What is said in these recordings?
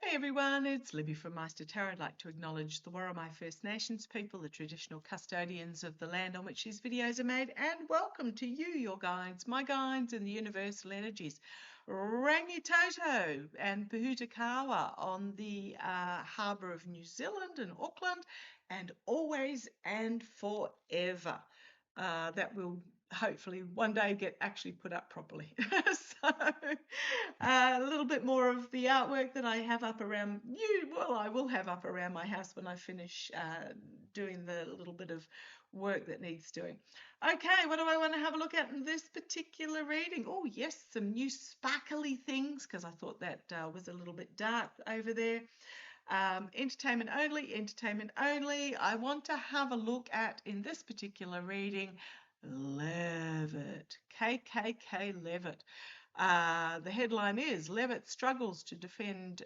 Hey everyone, it's Libby from maighstirtarot. I'd like to acknowledge the Worimi First Nations people, the traditional custodians of the land on which these videos are made, and welcome to you, your guides, my guides in the universal energies. Rangitoto and Pahutakawa on the harbour of New Zealand and Auckland, and always and forever. That will hopefully one day get actually put up properly. So a little bit more of the artwork that I have up around I will have up around my house when I finish doing the little bit of work that needs doing. Okay, what do I want to have a look at in this particular reading? Oh yes, some new sparkly things, because I thought that was a little bit dark over there. Entertainment only, entertainment only. I want to have a look at, in this particular reading, Leavitt, KKK Leavitt. The headline is Leavitt struggles to defend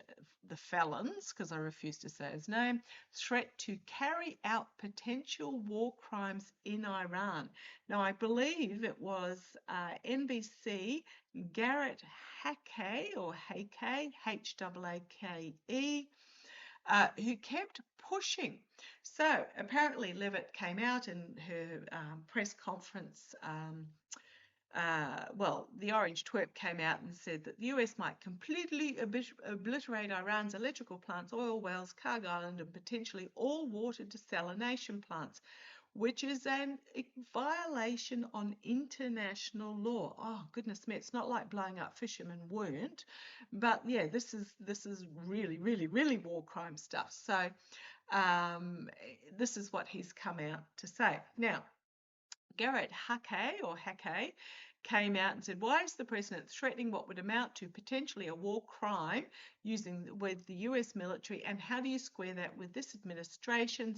the felons, because I refuse to say his name, threat to carry out potential war crimes in Iran. Now, I believe it was NBC, Garrett Haake, or Haake, Haake, who kept pushing. So apparently Leavitt came out in her press conference. The Orange Twerp came out and said that the US might completely obliterate Iran's electrical plants, oil wells, cargo island, and potentially all water desalination plants, which is a violation on international law. Oh goodness me, it's not like blowing up fishermen weren't, but yeah, this is really, really, really war crime stuff. So this is what he's come out to say. Now, Garrett Haake came out and said, why is the president threatening what would amount to potentially a war crime with the US military, and how do you square that with this administration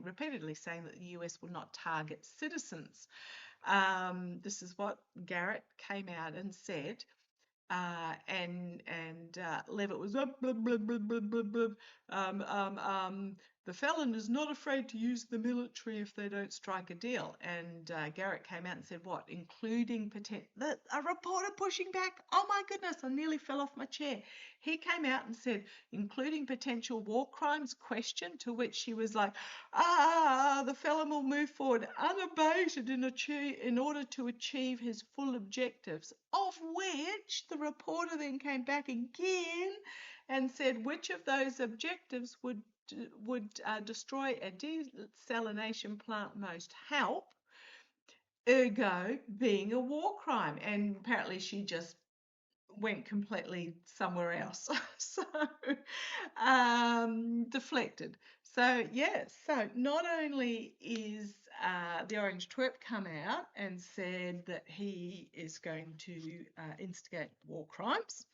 repeatedly saying that the US will not target citizens? This is what Garrett came out and said. Leavitt was blah, blah, blah, blah, blah, blah. The felon is not afraid to use the military if they don't strike a deal. And Garrett came out and said, what, including a reporter pushing back? Oh my goodness, I nearly fell off my chair. He came out and said, including potential war crimes, question, to which she was like, the felon will move forward unabated in order to achieve his full objectives, of which the reporter then came back again and said, which of those objectives would destroy a desalination plant most help, ergo being a war crime? And apparently she just went completely somewhere else. So deflected. So yes, so not only is the Orange Twerp come out and said that he is going to instigate war crimes,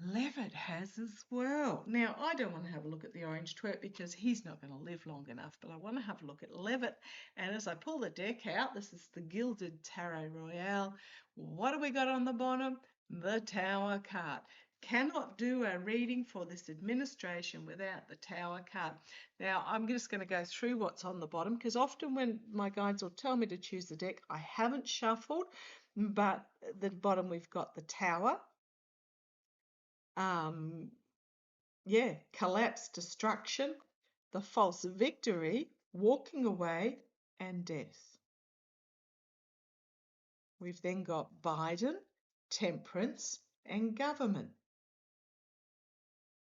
Leavitt has as well. Now, I don't want to have a look at the Orange Twerp because he's not going to live long enough, but I want to have a look at Leavitt. And as I pull the deck out, this is the Gilded Tarot Royale. What have we got on the bottom? The Tower card. Cannot do a reading for this administration without the Tower card. Now, I'm just going to go through what's on the bottom, because often when my guides will tell me to choose the deck, I haven't shuffled, but at the bottom we've got the Tower. Collapse, destruction, the false victory, walking away, and death. We've then got Biden, temperance, and government.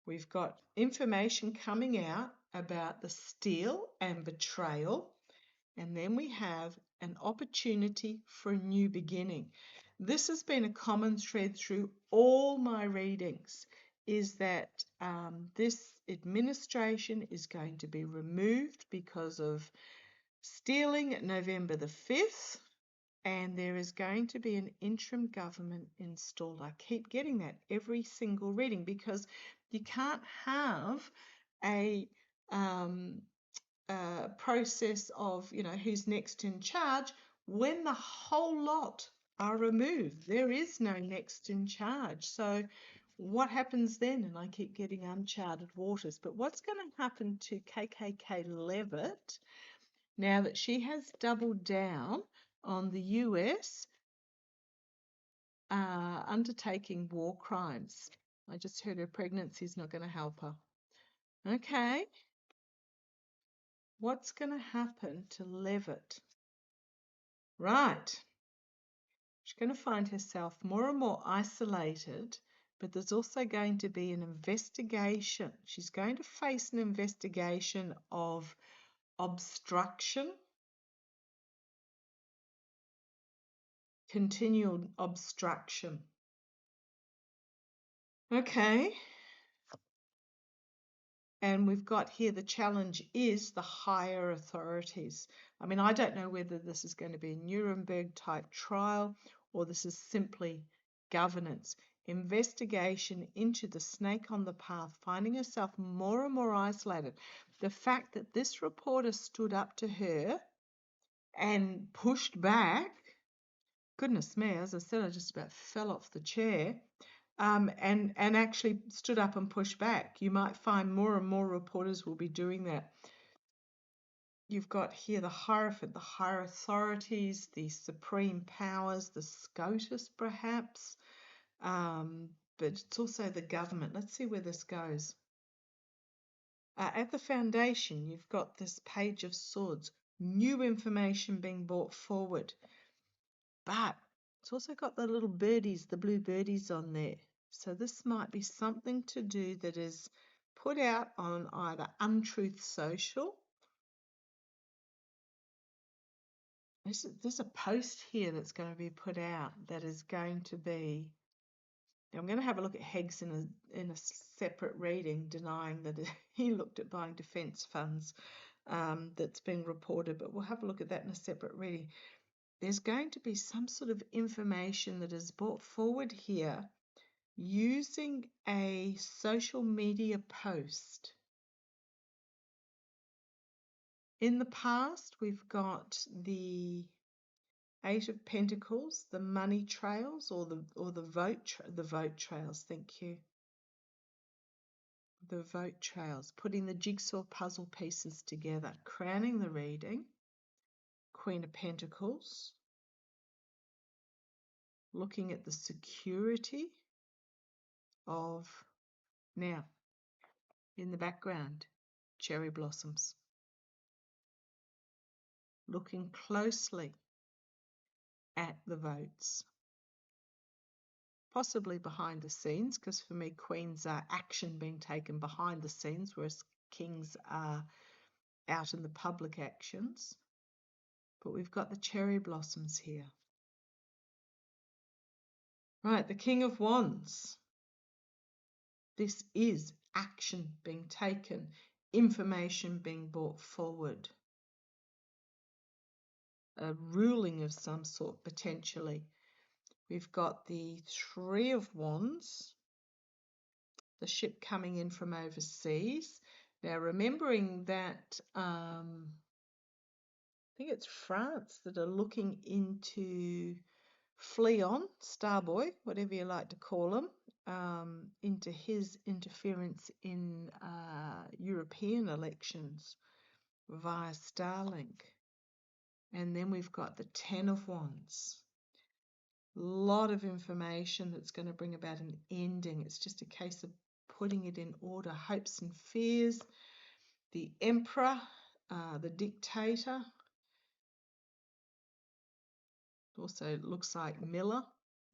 We've got information coming out about the steal and betrayal, and then we have an opportunity for a new beginning. This has been a common thread through all my readings, is that this administration is going to be removed because of stealing November the 5th, and there is going to be an interim government installed. I keep getting that every single reading, because you can't have a process of, who's next in charge when the whole lot are removed. There is no next in charge. So what happens then? And I keep getting uncharted waters. But what's going to happen to KKK Leavitt now that she has doubled down on the US undertaking war crimes? I just heard her pregnancy is not going to help her. Okay. What's going to happen to Leavitt? Right. She's going to find herself more and more isolated, but there's also going to be an investigation. She's going to face an investigation of obstruction, continual obstruction. Okay. And we've got here the challenge is the higher authorities. I mean, I don't know whether this is going to be a Nuremberg type trial or this is simply governance. Investigation into the snake on the path, finding herself more and more isolated. The fact that this reporter stood up to her and pushed back, goodness me, as I said, I just about fell off the chair. And actually stood up and pushed back. You might find more and more reporters will be doing that. You've got here the Hierophant, the higher authorities, the supreme powers, the SCOTUS perhaps, but it's also the government. Let's see where this goes. At the foundation, you've got this Page of Swords, new information being brought forward, but it's also got the little birdies, the blue birdies on there. So this might be something to do that is put out on either Untruth Social. There's a post here that's going to be put out that is going to be. I'm going to have a look at Heggs in a separate reading, denying that he looked at buying defence funds. That's been reported, but we'll have a look at that in a separate reading. There's going to be some sort of information that is brought forward here using a social media post. In the past, we've got the Eight of Pentacles, the money trails, or the vote trails. Thank you. The vote trails, putting the jigsaw puzzle pieces together, crowning the reading. Queen of Pentacles, looking at the security of now. In the background, cherry blossoms. Looking closely at the votes. Possibly behind the scenes, because for me, queens are action being taken behind the scenes, whereas kings are out in the public actions. But we've got the cherry blossoms here. Right, the King of Wands. This is action being taken, information being brought forward. A ruling of some sort, potentially. We've got the Three of Wands, the ship coming in from overseas. Now, remembering that I think it's France that are looking into Fleon, Starboy, whatever you like to call him, into his interference in European elections via Starlink. And then we've got the Ten of Wands. A lot of information that's going to bring about an ending. It's just a case of putting it in order. Hopes and fears. The Emperor, the Dictator. Also looks like Miller.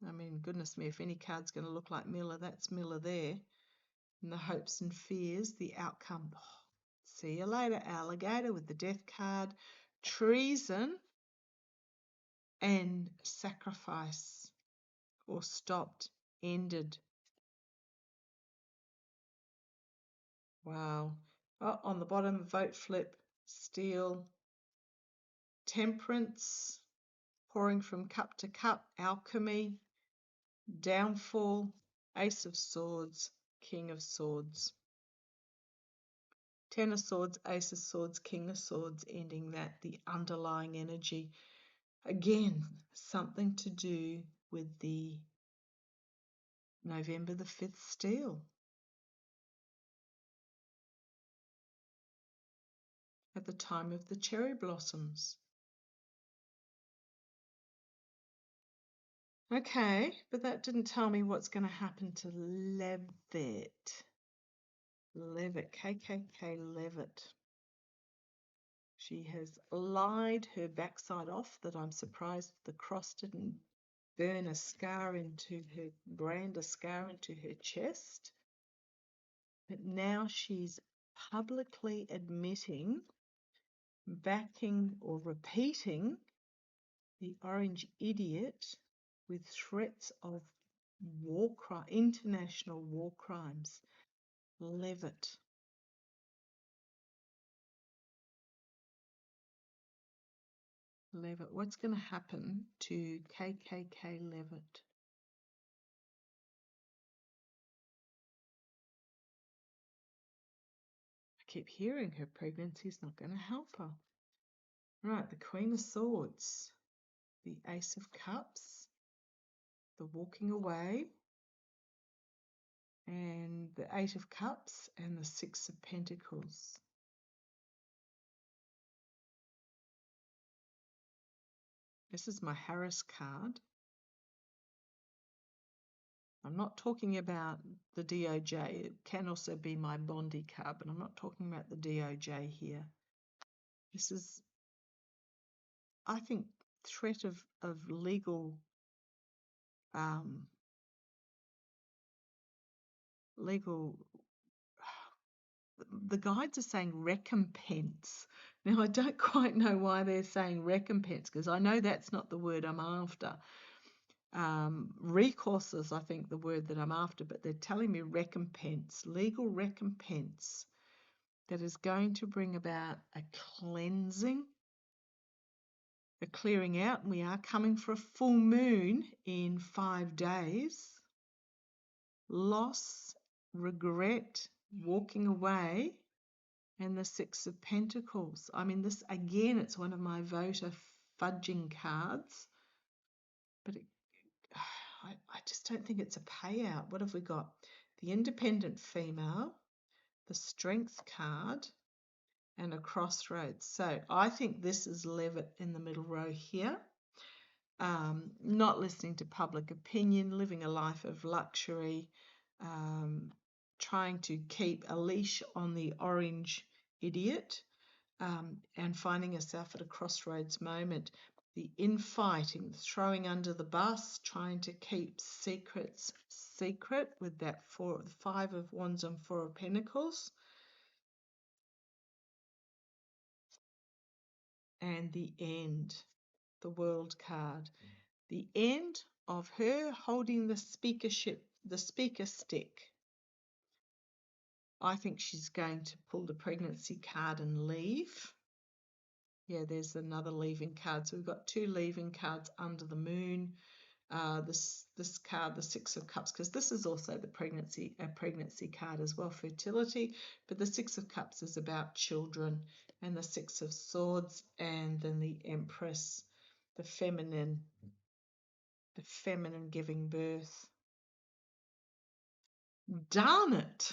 I mean, goodness me, if any card's going to look like Miller, that's Miller there. And the hopes and fears, the outcome. Oh, see you later, alligator, with the death card. Treason and sacrifice, or stopped, ended. Wow. Oh, on the bottom, vote flip, steel, temperance, pouring from cup to cup, alchemy, downfall, Ace of Swords, King of Swords. Ten of Swords, Ace of Swords, King of Swords, ending that, the underlying energy. Again, something to do with the November the 5th steel. At the time of the cherry blossoms. Okay, but that didn't tell me what's going to happen to Leavitt. Leavitt, KKK Leavitt. She has lied her backside off that I'm surprised the cross didn't brand a scar into her chest. But now she's publicly admitting, backing or repeating the orange idiot with threats of international war crimes. Leavitt. Leavitt. What's going to happen to KKK Leavitt? I keep hearing her pregnancy's not going to help her. Right, the Queen of Swords, the Ace of Cups, the walking away, and the Eight of Cups and the Six of Pentacles. This is my Harris card. I'm not talking about the DOJ. It can also be my Bondi card, but I'm not talking about the DOJ here. This is, I think, threat of legal the guides are saying recompense. Now, I don't quite know why they're saying recompense, because I know that's not the word I'm after. Recourse is, I think, the word that I'm after, but they're telling me recompense, legal recompense that is going to bring about a cleansing, a clearing out. And we are coming for a full moon in 5 days. Loss, regret, walking away, and the Six of Pentacles. I mean, this, again, it's one of my voter fudging cards, but I just don't think it's a payout. What have we got? The independent female, the strength card, and a crossroads. So I think this is Leavitt in the middle row here. Not listening to public opinion, living a life of luxury, trying to keep a leash on the orange idiot, and finding herself at a crossroads moment. The infighting, the throwing under the bus, trying to keep secrets secret with that Five of Wands and Four of Pentacles. And the end, the World card. The end of her holding the speaker stick. I think she's going to pull the pregnancy card and leave. Yeah, there's another leaving card. So we've got 2 leaving cards under the moon. This card, the Six of Cups, because this is also a pregnancy card as well, fertility. But the Six of Cups is about children, and the Six of Swords, and then the Empress, the feminine giving birth. Darn it!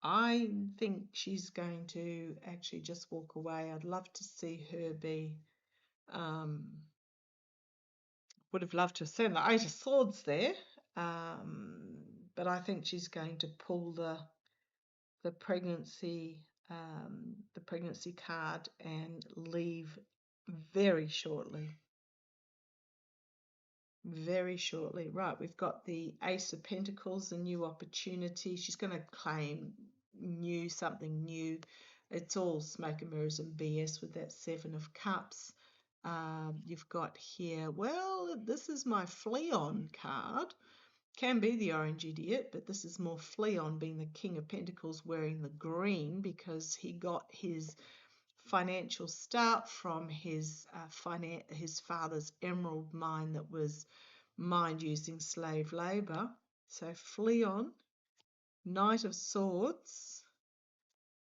I think she's going to actually just walk away. I'd love to see her be, would have loved to have seen the Eight of Swords there, but I think she's going to pull the pregnancy card and leave very shortly. Very shortly. Right, we've got the Ace of Pentacles, a new opportunity. She's going to claim something new. It's all smoke and mirrors and BS with that Seven of Cups. You've got here, well, this is my Fleon card. Can be the orange idiot, but this is more Fleon, being the King of Pentacles, wearing the green because he got his financial start from his father's emerald mine that was mined using slave labor. So Fleon, Knight of Swords,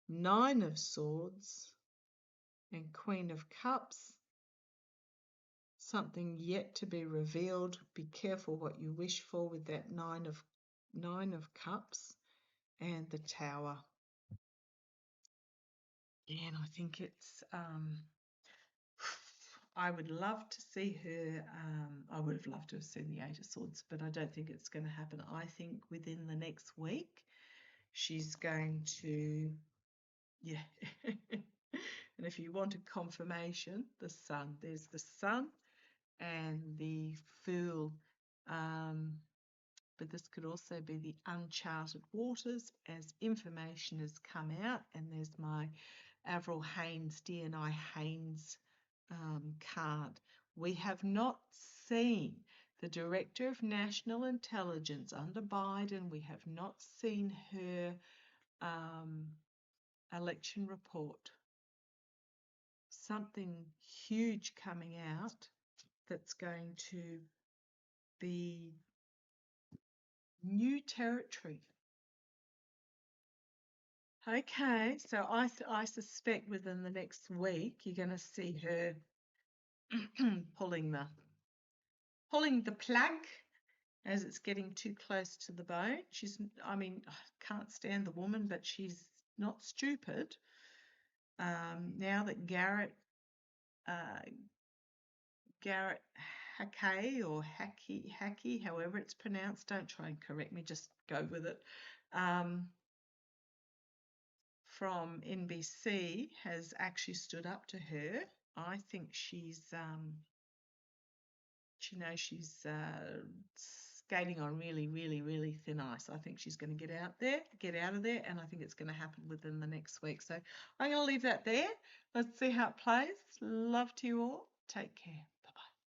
Nine of Swords, and Queen of Cups. Something yet to be revealed. Be careful what you wish for with that Nine of Cups and the Tower. And I think it's I would love to see her. I would have loved to have seen the Eight of Swords, but I don't think it's going to happen. I think within the next week, she's going to, yeah. And if you wanted confirmation, the Sun. There's the Sun and the Fool. But this could also be the uncharted waters as information has come out. And there's my Avril Haines, DNI Haines card. We have not seen the Director of National Intelligence under Biden. We have not seen her election report. Something huge coming out that's going to be new territory. Okay, so I suspect within the next week you're going to see her pulling the plug as it's getting too close to the bone. I can't stand the woman, but she's not stupid. Now that Garrett Hackey or Hackey, however it's pronounced, don't try and correct me, just go with it. From NBC has actually stood up to her. I think she knows she's skating on really, really, really thin ice. I think she's going to get out of there, and I think it's going to happen within the next week. So I'm going to leave that there. Let's see how it plays. Love to you all. Take care.